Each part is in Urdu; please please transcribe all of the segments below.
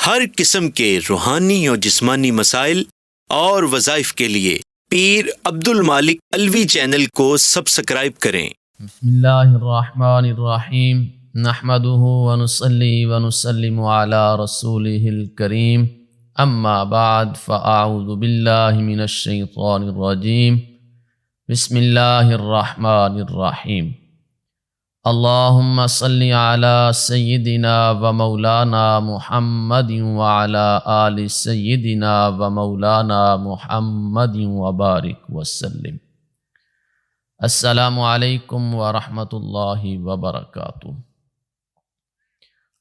ہر قسم کے روحانی اور جسمانی مسائل اور وظائف کے لیے پیر عبد المالک الوی چینل کو سبسکرائب کریں۔ بسم اللہ الرحمن الرحیم، نحمده ونصلی ونسلم علی رسولہ الکریم، اما بعد فاعوذ باللہ من الشیطان الرجیم، بسم اللہ الرحمن الرحیم۔ اللہم صلی علی سیدنا و مولانا محمد وعلی آل سیدنا و مولانا محمد وبارک وسلم۔ السلام علیکم ورحمۃ اللہ وبرکاتہ۔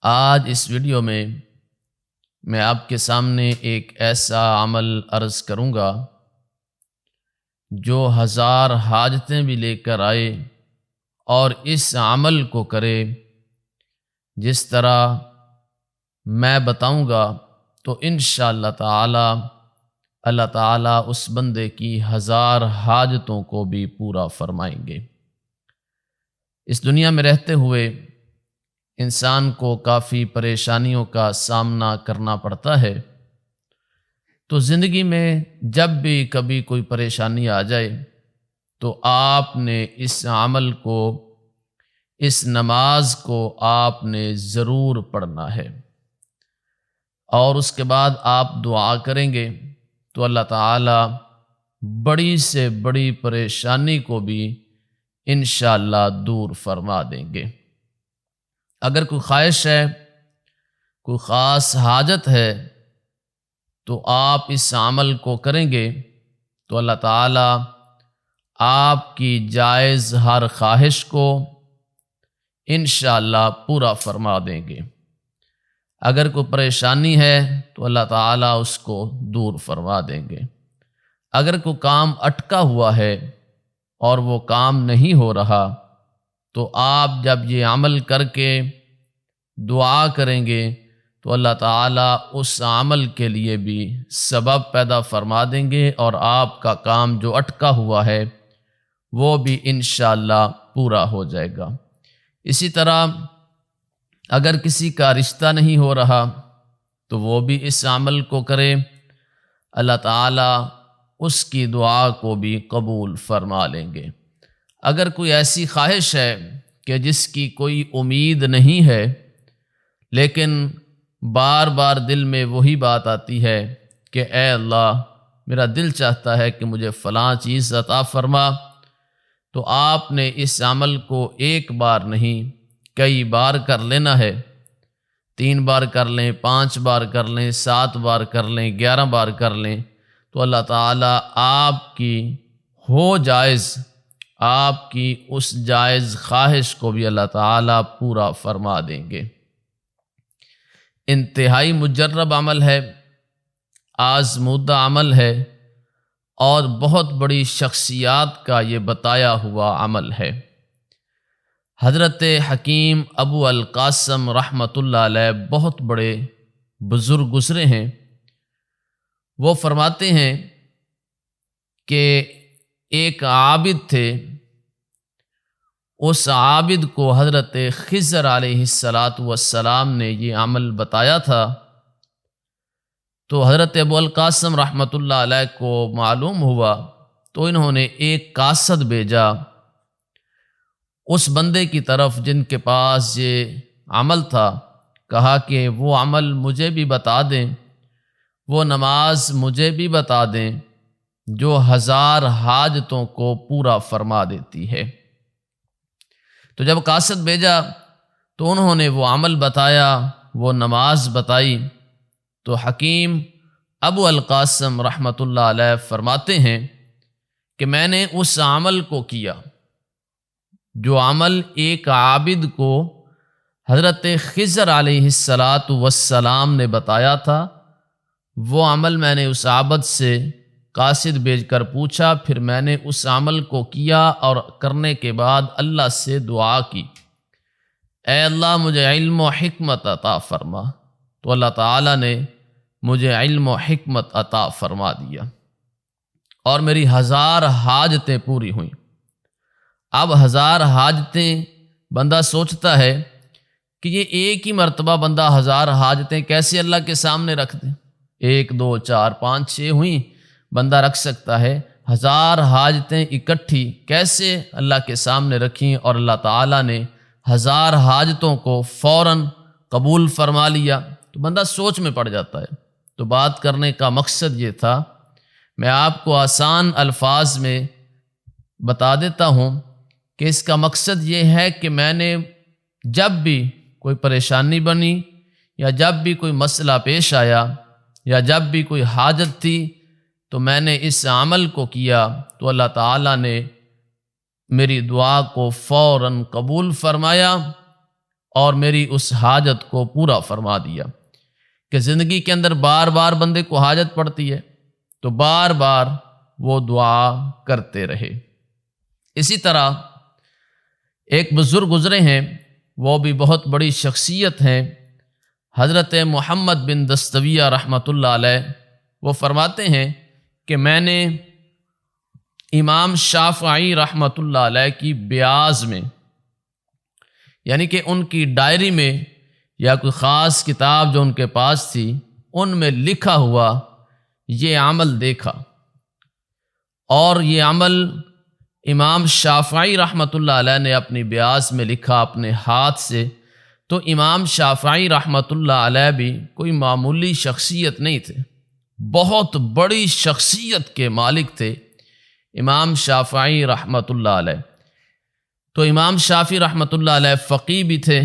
آج اس ویڈیو میں آپ کے سامنے ایک ایسا عمل عرض کروں گا جو 1000 حاجتیں بھی لے کر آئے اور اس عمل کو کرے جس طرح میں بتاؤں گا، تو انشاءاللہ تعالی اللہ تعالیٰ اس بندے کی 1000 حاجتوں کو بھی پورا فرمائیں گے۔ اس دنیا میں رہتے ہوئے انسان کو کافی پریشانیوں کا سامنا کرنا پڑتا ہے، تو زندگی میں جب بھی کبھی کوئی پریشانی آ جائے تو آپ نے اس عمل کو، اس نماز کو آپ نے ضرور پڑھنا ہے، اور اس کے بعد آپ دعا کریں گے تو اللہ تعالی بڑی سے بڑی پریشانی کو بھی انشاءاللہ دور فرما دیں گے۔ اگر کوئی خواہش ہے، کوئی خاص حاجت ہے، تو آپ اس عمل کو کریں گے تو اللہ تعالی آپ کی جائز ہر خواہش کو انشاءاللہ پورا فرما دیں گے۔ اگر کوئی پریشانی ہے تو اللہ تعالیٰ اس کو دور فرما دیں گے۔ اگر کوئی کام اٹکا ہوا ہے اور وہ کام نہیں ہو رہا، تو آپ جب یہ عمل کر کے دعا کریں گے تو اللہ تعالیٰ اس عمل کے لیے بھی سبب پیدا فرما دیں گے، اور آپ کا کام جو اٹکا ہوا ہے وہ بھی انشاءاللہ پورا ہو جائے گا۔ اسی طرح اگر کسی کا رشتہ نہیں ہو رہا تو وہ بھی اس عمل کو کرے، اللہ تعالیٰ اس کی دعا کو بھی قبول فرما لیں گے۔ اگر کوئی ایسی خواہش ہے کہ جس کی کوئی امید نہیں ہے، لیکن بار بار دل میں وہی بات آتی ہے کہ اے اللہ، میرا دل چاہتا ہے کہ مجھے فلاں چیز عطا فرما، تو آپ نے اس عمل کو ایک بار نہیں کئی بار کر لینا ہے۔ 3 بار کر لیں، 5 بار کر لیں، 7 بار کر لیں، 11 بار کر لیں، تو اللہ تعالیٰ آپ کی آپ کی اس جائز خواہش کو بھی اللہ تعالیٰ پورا فرما دیں گے۔ انتہائی مجرب عمل ہے، آزمودہ عمل ہے، اور بہت بڑی شخصیات کا یہ بتایا ہوا عمل ہے۔ حضرت حکیم ابو القاسم رحمۃ اللہ علیہ بہت بڑے بزرگ گزرے ہیں۔ وہ فرماتے ہیں کہ ایک عابد تھے، اس عابد کو حضرت خضر علیہ السلام نے یہ عمل بتایا تھا، تو حضرت ابو القاسم رحمۃ اللہ علیہ کو معلوم ہوا، تو انہوں نے ایک قاصد بھیجا اس بندے کی طرف جن کے پاس یہ عمل تھا، کہا کہ وہ عمل مجھے بھی بتا دیں، وہ نماز مجھے بھی بتا دیں جو 1000 حاجتوں کو پورا فرما دیتی ہے۔ تو جب قاصد بھیجا تو انہوں نے وہ عمل بتایا، وہ نماز بتائی، تو حکیم ابو القاسم رحمۃ اللہ علیہ فرماتے ہیں کہ میں نے اس عمل کو کیا جو عمل ایک عابد کو حضرت خضر علیہ السلام نے بتایا تھا، وہ عمل میں نے اس عابد سے قاصد بھیج کر پوچھا، پھر میں نے اس عمل کو کیا، اور کرنے کے بعد اللہ سے دعا کی، اے اللہ مجھے علم و حکمت عطا فرما، تو اللہ تعالیٰ نے مجھے علم و حکمت عطا فرما دیا، اور میری 1000 حاجتیں پوری ہوئیں۔ اب 1000 حاجتیں بندہ سوچتا ہے کہ یہ ایک ہی مرتبہ بندہ 1000 حاجتیں کیسے اللہ کے سامنے رکھ دے؟ 1 2 4 5 6 ہوئیں بندہ رکھ سکتا ہے، 1000 حاجتیں اکٹھی کیسے اللہ کے سامنے رکھیں اور اللہ تعالیٰ نے 1000 حاجتوں کو فوراً قبول فرما لیا؟ تو بندہ سوچ میں پڑ جاتا ہے۔ تو بات کرنے کا مقصد یہ تھا، میں آپ کو آسان الفاظ میں بتا دیتا ہوں کہ اس کا مقصد یہ ہے کہ میں نے جب بھی کوئی پریشانی بنی یا جب بھی کوئی مسئلہ پیش آیا یا جب بھی کوئی حاجت تھی تو میں نے اس عمل کو کیا تو اللہ تعالیٰ نے میری دعا کو فوراً قبول فرمایا اور میری اس حاجت کو پورا فرما دیا۔ کہ زندگی کے اندر بار بار بندے کو حاجت پڑتی ہے تو بار بار وہ دعا کرتے رہے۔ اسی طرح ایک بزرگ گزرے ہیں، وہ بھی بہت بڑی شخصیت ہیں، حضرت محمد بن دستویہ رحمۃ اللہ علیہ۔ وہ فرماتے ہیں کہ میں نے امام شافعی رحمۃ اللہ علیہ کی بیاض میں، یعنی کہ ان کی ڈائری میں یا کوئی خاص کتاب جو ان کے پاس تھی، ان میں لکھا ہوا یہ عمل دیکھا، اور یہ عمل امام شافعی رحمۃ اللہ علیہ نے اپنی بیاض میں لکھا اپنے ہاتھ سے۔ تو امام شافعی رحمۃ اللہ علیہ بھی کوئی معمولی شخصیت نہیں تھے، بہت بڑی شخصیت کے مالک تھے امام شافعی رحمۃ اللہ علیہ۔ تو امام شافعی رحمۃ اللہ علیہ فقیہ بھی تھے،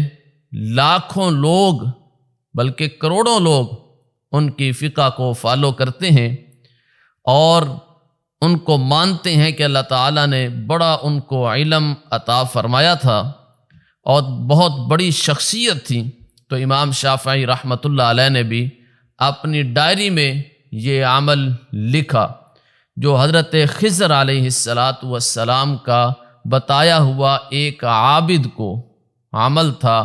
لاکھوں لوگ بلکہ کروڑوں لوگ ان کی فقہ کو فالو کرتے ہیں اور ان کو مانتے ہیں کہ اللہ تعالیٰ نے بڑا ان کو علم عطا فرمایا تھا اور بہت بڑی شخصیت تھی۔ تو امام شافعی رحمۃ اللہ علیہ نے بھی اپنی ڈائری میں یہ عمل لکھا جو حضرت خضر علیہ السلام کا بتایا ہوا ایک عابد کو عمل تھا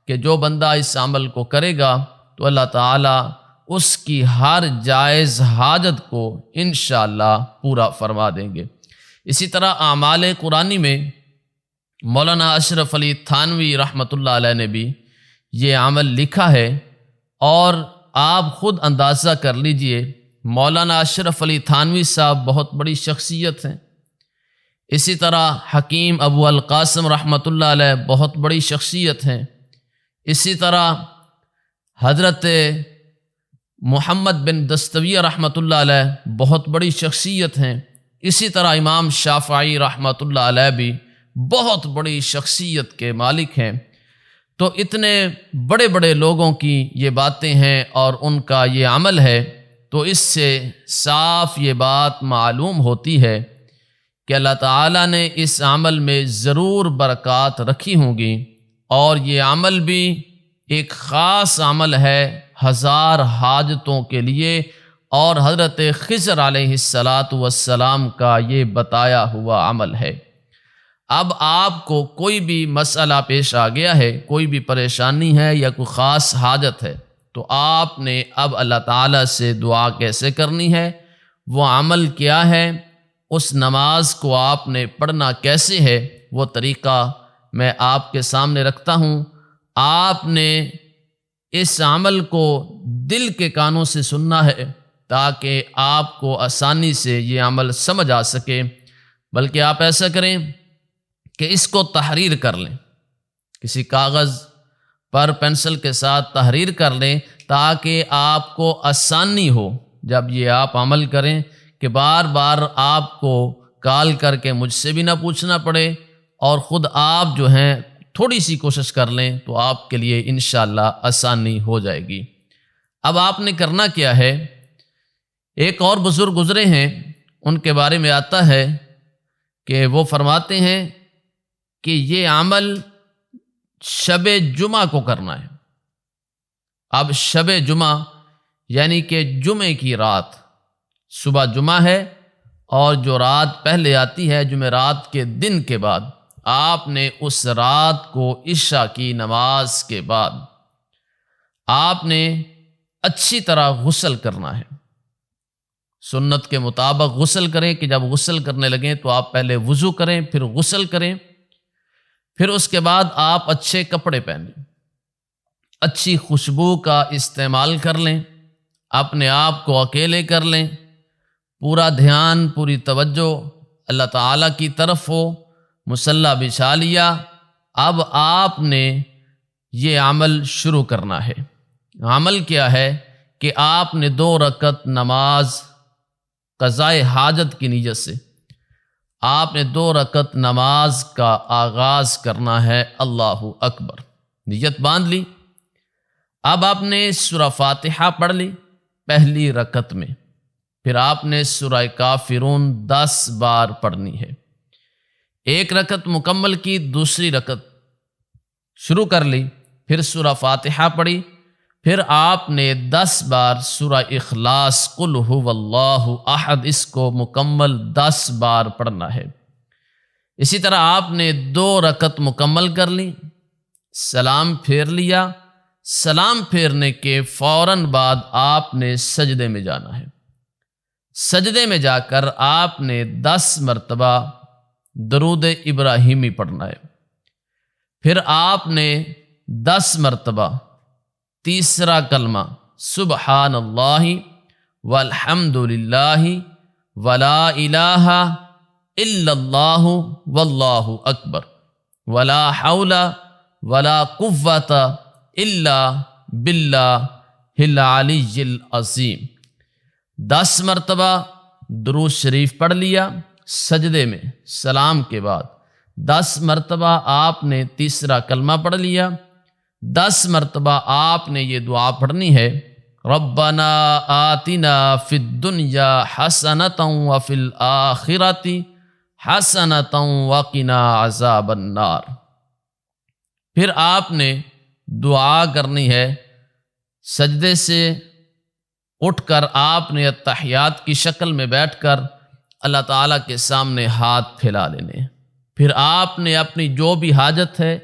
کہ جو بندہ اس عمل کو کرے گا تو اللہ تعالیٰ اس کی ہر جائز حاجت کو انشاءاللہ پورا فرما دیں گے۔ اسی طرح اعمال قرآنی میں مولانا اشرف علی تھانوی رحمۃ اللہ علیہ نے بھی یہ عمل لکھا ہے، اور آپ خود اندازہ کر لیجئے مولانا اشرف علی تھانوی صاحب بہت بڑی شخصیت ہیں۔ اسی طرح حکیم ابو القاسم رحمۃ اللہ علیہ بہت بڑی شخصیت ہیں۔ اسی طرح حضرت محمد بن دستویہ رحمۃ اللہ علیہ بہت بڑی شخصیت ہیں۔ اسی طرح امام شافعی رحمۃ اللہ علیہ بھی بہت بڑی شخصیت کے مالک ہیں۔ تو اتنے بڑے بڑے لوگوں کی یہ باتیں ہیں اور ان کا یہ عمل ہے، تو اس سے صاف یہ بات معلوم ہوتی ہے کہ اللہ تعالیٰ نے اس عمل میں ضرور برکات رکھی ہوں گی، اور یہ عمل بھی ایک خاص عمل ہے 1000 حاجتوں کے لیے، اور حضرت خضر علیہ السلام کا یہ بتایا ہوا عمل ہے۔ اب آپ کو کوئی بھی مسئلہ پیش آ گیا ہے، کوئی بھی پریشانی ہے یا کوئی خاص حاجت ہے، تو آپ نے اب اللہ تعالیٰ سے دعا کیسے کرنی ہے، وہ عمل کیا ہے، اس نماز کو آپ نے پڑھنا کیسے ہے، وہ طریقہ میں آپ کے سامنے رکھتا ہوں۔ آپ نے اس عمل کو دل کے کانوں سے سننا ہے تاکہ آپ کو آسانی سے یہ عمل سمجھ آ سکے، بلکہ آپ ایسا کریں کہ اس کو تحریر کر لیں، کسی کاغذ پر پینسل کے ساتھ تحریر کر لیں تاکہ آپ کو آسانی ہو جب یہ آپ عمل کریں، کہ بار بار آپ کو کال کر کے مجھ سے بھی نہ پوچھنا پڑے، اور خود آپ جو ہیں تھوڑی سی کوشش کر لیں تو آپ کے لیے انشاءاللہ آسانی ہو جائے گی۔ اب آپ نے کرنا کیا ہے، ایک اور بزرگ گزرے ہیں، ان کے بارے میں آتا ہے کہ وہ فرماتے ہیں کہ یہ عمل شب جمعہ کو کرنا ہے۔ اب شب جمعہ یعنی کہ جمعے کی رات، صبح جمعہ ہے اور جو رات پہلے آتی ہے جمعرات کے دن کے بعد، آپ نے اس رات کو عشاء کی نماز کے بعد آپ نے اچھی طرح غسل کرنا ہے۔ سنت کے مطابق غسل کریں کہ جب غسل کرنے لگیں تو آپ پہلے وضو کریں، پھر غسل کریں، پھر اس کے بعد آپ اچھے کپڑے پہنیں، اچھی خوشبو کا استعمال کر لیں، اپنے آپ کو اکیلے کر لیں، پورا دھیان پوری توجہ اللہ تعالیٰ کی طرف ہو، مصلی بچھا لیا، اب آپ نے یہ عمل شروع کرنا ہے۔ عمل کیا ہے کہ آپ نے 2 رکعت نماز قضاء حاجت کی نیت سے آپ نے 2 رکعت نماز کا آغاز کرنا ہے۔ اللہ اکبر، نیت باندھ لی۔ اب آپ نے سورہ فاتحہ پڑھ لی پہلی رکعت میں، پھر آپ نے سورہ کافرون 10 بار پڑھنی ہے۔ 1 رکعت مکمل کی، دوسری رکعت شروع کر لی، پھر سورہ فاتحہ پڑھی، پھر آپ نے 10 بار سورہ اخلاص قل هو اللہ احد اس کو مکمل 10 بار پڑھنا ہے۔ اسی طرح آپ نے 2 رکعت مکمل کر لی، سلام پھیر لیا، سلام پھیرنے کے فوراً بعد آپ نے سجدے میں جانا ہے۔ سجدے میں جا کر آپ نے 10 مرتبہ درود ابراہیمی پڑھنا ہے، پھر آپ نے 10 مرتبہ تیسرا کلمہ سبحان اللہ والحمد للہ ولا الہ الا اللہ واللہ اکبر ولا حول ولا قوۃ الا باللہ العلی العظیم 10 مرتبہ درود شریف پڑھ لیا سجدے میں سلام کے بعد، 10 مرتبہ آپ نے تیسرا کلمہ پڑھ لیا، 10 مرتبہ آپ نے یہ دعا پڑھنی ہے ربنا آتنا فی الدنیا حسنۃ وفی الآخرۃ حسنۃ وقنا عذاب النار۔ پھر آپ نے دعا کرنی ہے، سجدے سے اٹھ کر آپ نے التحیات کی شکل میں بیٹھ کر اللہ تعالیٰ کے سامنے ہاتھ پھیلا لینے، پھر آپ نے اپنی جو بھی حاجت ہے،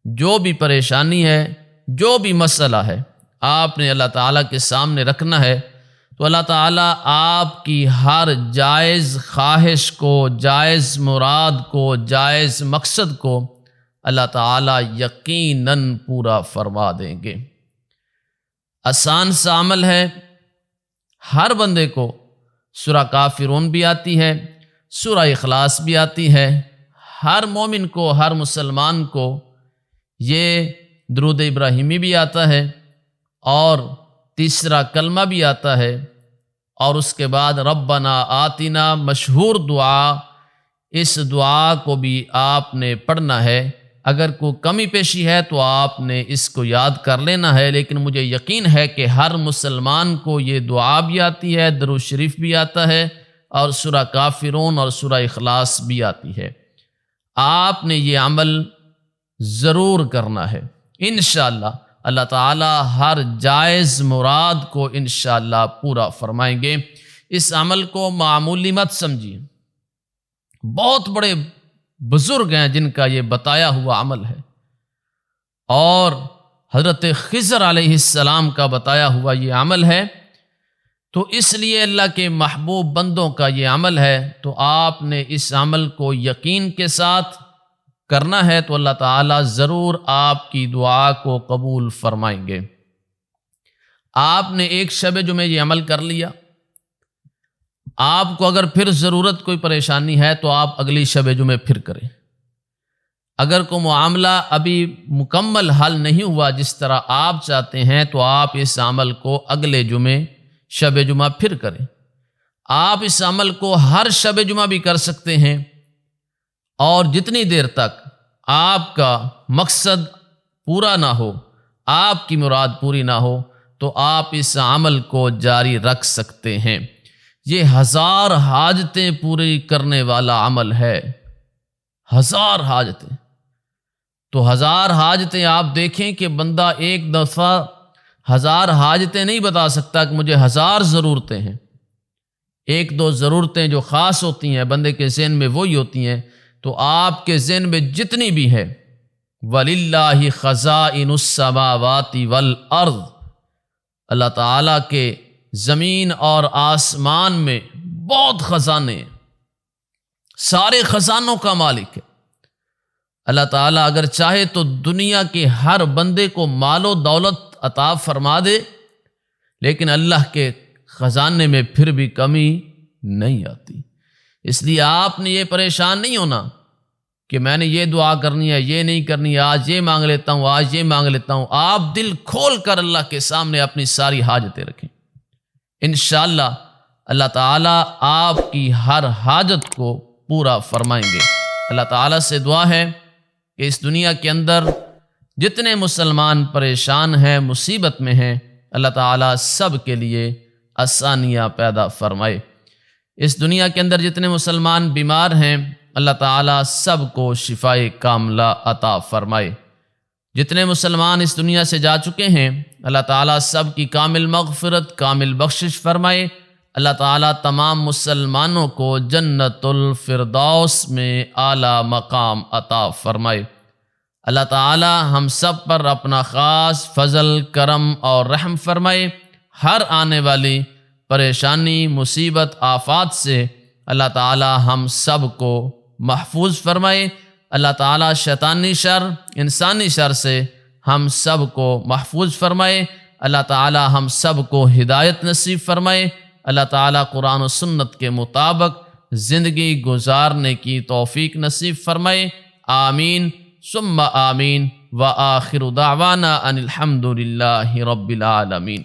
جو بھی پریشانی ہے، جو بھی مسئلہ ہے، آپ نے اللہ تعالیٰ کے سامنے رکھنا ہے، تو اللہ تعالیٰ آپ کی ہر جائز خواہش کو، جائز مراد کو، جائز مقصد کو اللہ تعالیٰ یقیناً پورا فرما دیں گے۔ آسان سا عمل ہے، ہر بندے کو سورہ کافرون بھی آتی ہے، سورہ اخلاص بھی آتی ہے، ہر مومن کو، ہر مسلمان کو یہ درود ابراہیمی بھی آتا ہے اور تیسرا کلمہ بھی آتا ہے، اور اس کے بعد ربنا آتنا مشہور دعا، اس دعا کو بھی آپ نے پڑھنا ہے۔ اگر کوئی کمی پیشی ہے تو آپ نے اس کو یاد کر لینا ہے، لیکن مجھے یقین ہے کہ ہر مسلمان کو یہ دعا بھی آتی ہے، درود شریف بھی آتا ہے، اور سورہ کافرون اور سورہ اخلاص بھی آتی ہے۔ آپ نے یہ عمل ضرور کرنا ہے، انشاءاللہ اللہ تعالی ہر جائز مراد کو انشاءاللہ پورا فرمائیں گے۔ اس عمل کو معمولی مت سمجھیے، بہت بڑے بزرگ ہیں جن کا یہ بتایا ہوا عمل ہے، اور حضرت خضر علیہ السلام کا بتایا ہوا یہ عمل ہے، تو اس لیے اللہ کے محبوب بندوں کا یہ عمل ہے، تو آپ نے اس عمل کو یقین کے ساتھ کرنا ہے، تو اللہ تعالیٰ ضرور آپ کی دعا کو قبول فرمائیں گے۔ آپ نے ایک شب جمعہ یہ عمل کر لیا، آپ کو اگر پھر ضرورت کوئی پریشانی ہے تو آپ اگلی شب جمعہ پھر کریں۔ اگر کوئی معاملہ ابھی مکمل حل نہیں ہوا جس طرح آپ چاہتے ہیں تو آپ اس عمل کو اگلے جمعے شب جمعہ پھر کریں۔ آپ اس عمل کو ہر شب جمعہ بھی کر سکتے ہیں، اور جتنی دیر تک آپ کا مقصد پورا نہ ہو، آپ کی مراد پوری نہ ہو، تو آپ اس عمل کو جاری رکھ سکتے ہیں۔ یہ 1000 حاجتیں پوری کرنے والا عمل ہے، 1000 حاجتیں۔ تو 1000 حاجتیں آپ دیکھیں کہ بندہ ایک دفعہ 1000 حاجتیں نہیں بتا سکتا کہ مجھے 1000 ضرورتیں ہیں، 1-2 ضرورتیں جو خاص ہوتی ہیں بندے کے ذہن میں وہی ہوتی ہیں، تو آپ کے ذہن میں جتنی بھی ہے وَلِلَّهِ خَزَائِنُ السَّمَاوَاتِ وَالْأَرْضِ، اللہ تعالیٰ کے زمین اور آسمان میں بہت خزانے ہیں، سارے خزانوں کا مالک ہے۔ اللہ تعالیٰ اگر چاہے تو دنیا کے ہر بندے کو مال و دولت عطا فرما دے، لیکن اللہ کے خزانے میں پھر بھی کمی نہیں آتی۔ اس لیے آپ نے یہ پریشان نہیں ہونا کہ میں نے یہ دعا کرنی ہے، یہ نہیں کرنی ہے، آج یہ مانگ لیتا ہوں، آج یہ مانگ لیتا ہوں۔ آپ دل کھول کر اللہ کے سامنے اپنی ساری حاجتیں رکھیں، انشاءاللہ اللہ تعالیٰ آپ کی ہر حاجت کو پورا فرمائیں گے۔ اللہ تعالیٰ سے دعا ہے کہ اس دنیا کے اندر جتنے مسلمان پریشان ہیں، مصیبت میں ہیں، اللہ تعالیٰ سب کے لیے آسانیاں پیدا فرمائے۔ اس دنیا کے اندر جتنے مسلمان بیمار ہیں، اللہ تعالیٰ سب کو شفائے کاملہ عطا فرمائے۔ جتنے مسلمان اس دنیا سے جا چکے ہیں، اللہ تعالیٰ سب کی کامل مغفرت، کامل بخشش فرمائے۔ اللہ تعالیٰ تمام مسلمانوں کو جنت الفردوس میں اعلیٰ مقام عطا فرمائے۔ اللہ تعالیٰ ہم سب پر اپنا خاص فضل، کرم اور رحم فرمائے۔ ہر آنے والی پریشانی، مصیبت، آفات سے اللہ تعالیٰ ہم سب کو محفوظ فرمائے۔ اللہ تعالیٰ شیطانی شر، انسانی شر سے ہم سب کو محفوظ فرمائے۔ اللہ تعالیٰ ہم سب کو ہدایت نصیب فرمائے۔ اللہ تعالیٰ قرآن و سنت کے مطابق زندگی گزارنے کی توفیق نصیب فرمائے۔ آمین ثم آمین، وآخر دعوانا ان الحمد للہ رب العالمین۔